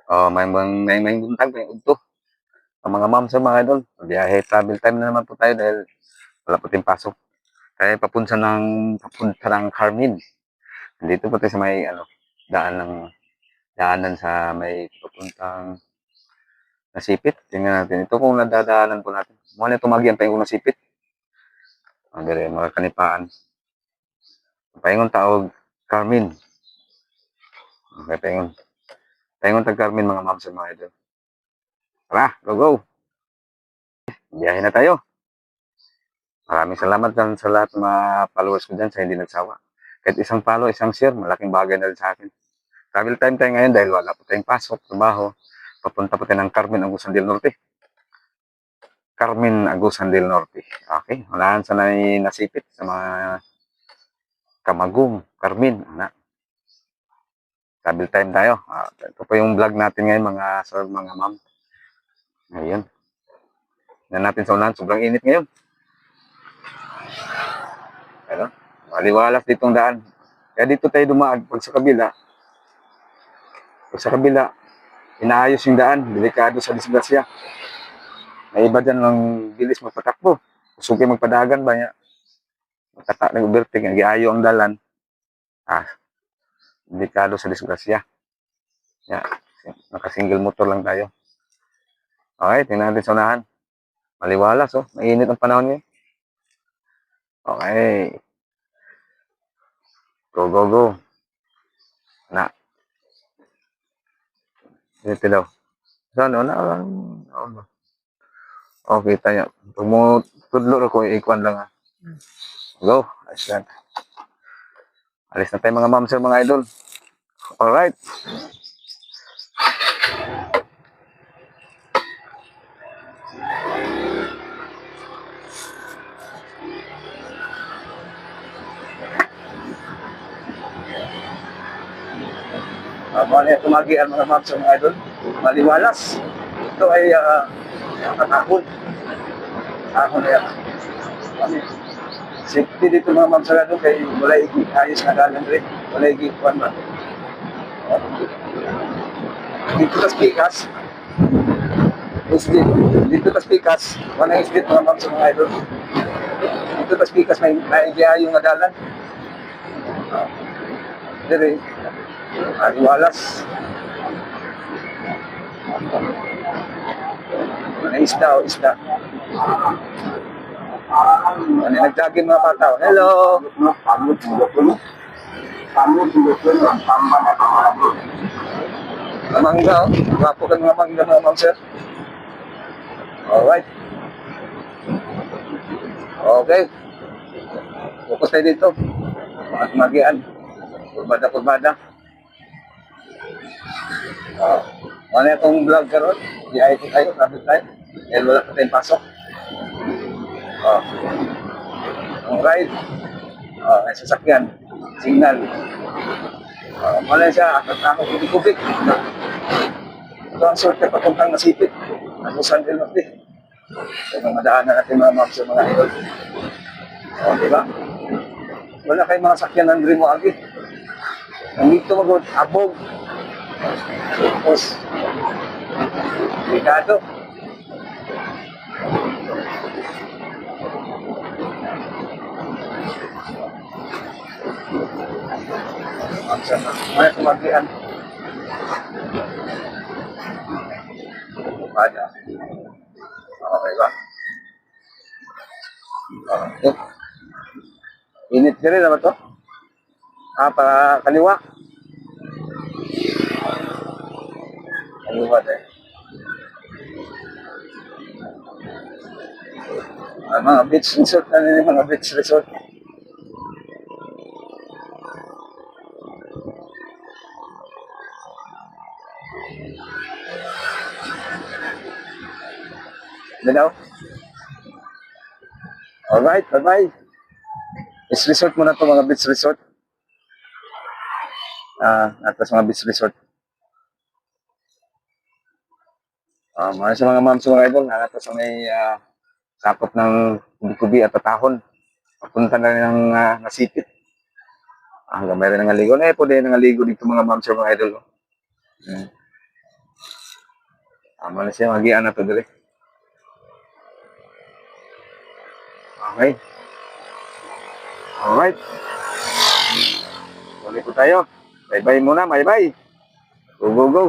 may buntag, may udto. Ang mga ma'am sa mga idol, biyahe, travel time na naman po tayo dahil wala pa tayong pasok. Kaya papunta ng Carmen. Dito po tayo sa may, daan ng, daanan sa may papuntang Nasipit. Tingnan natin. Ito kung nadadaanan po natin. Mukha na tumagyan pa yung Nasipit. Ang dire, mga kanipaan. Paingon tawag, Carmen. Okay, paingon. Paingon tag Carmen mga ma'am sa mga idol. Tara, go go! Biyahe na tayo. Maraming salamat dyan sa lahat ng mga followers ko dyan sa hindi nagsawa. Kahit isang follow, isang share, malaking bagay na rin sa akin. Travel time tayo ngayon dahil wala po tayong pasok, trabaho. Papunta po tayo ng Carmen Agusan del Norte. Carmen Agusan del Norte. Okay, wala sa nasipit sa mga Kamagong, Carmen. Travel time tayo. Ito po yung vlog natin ngayon mga sir, mga ma'am. Ngayon. Yan natin sa unahan. Sobrang init ngayon. Ano? Maliwalas ditong daan. Kaya dito tayo dumaan. Pag sa kabila, inaayos yung daan. Delikado sa disgrasya. May iba dyan ng bilis magpatakbo. Suki magpadagan ba niya? Magkata ng overtake. Nag-iayo ang dalan. Delikado sa disgrasya. Yeah. Naka-single motor lang tayo. Okay, tingnan natin sa unahan. Maliwalas, oh. Mainit ang panahon ngayon. Okay. Go, go, go. Na. Dito daw. Saan, okay, tayo. Pag mo tudlo ko, ikuan lang, Go. Alis na. Alis na tayo mga ma'am sir, mga idol. Alright. Mga tumagian mga ma'am sir, mga idol. Maliwalas. Ito ay katakot. Ako na yan. Safety dito mga ma'am sir, kay wala ayos na dalan rin. Wala ikikuan ba. Dito sa Pikas. Dito sa Pikas. Wala isdit mga ma'am sir, mga idol. Dito sa Pikas may yung nadalan. Dire. Maliwalas. Ano isda. Ano nag-jogging mga bata? Hello! Mangga, oh. Wapo ka mga mangga mga ma'am sir. Alright. Okay. Focus tayo dito. Mga magian. Kurbada. Ano itong vlog karon? Di-IT tayo, traffic tayo. Dahil wala pa tayong pasok. Ang ride. May sasakyan. Signal. Wala siya, ako kubik-kubik. Ito ang sorte papuntang Nasipit. Agusan del Norte. So, madaanan natin mga maps sa mga idol. Diba? Wala kayong mga sakyan ng Green Wagi. Nandito abog. Tapos, delikado. May kumagian. Ada. Okay ba? Okay. Init ka rin naman to? Para kaliwa. Kaliwa tayo. Mga beach resort na rin yung mga beach resort. Dalaw. Alright, bye-bye. Beach resort muna to mga beach resort. Atas mga beach resort. Mga sa mga ma'am sa mga idol, atas sa may sakop ng kubi at tatahon. Papunta na rin ng Nasipit. Hanggang mayroon ng aligo. Pwede ng aligo dito mga ma'am sa mga idol. Tama na siya, magian na to dire. Okay. Alright. Ulit po tayo. Bye-bye muna, bye-bye. Go, go, go.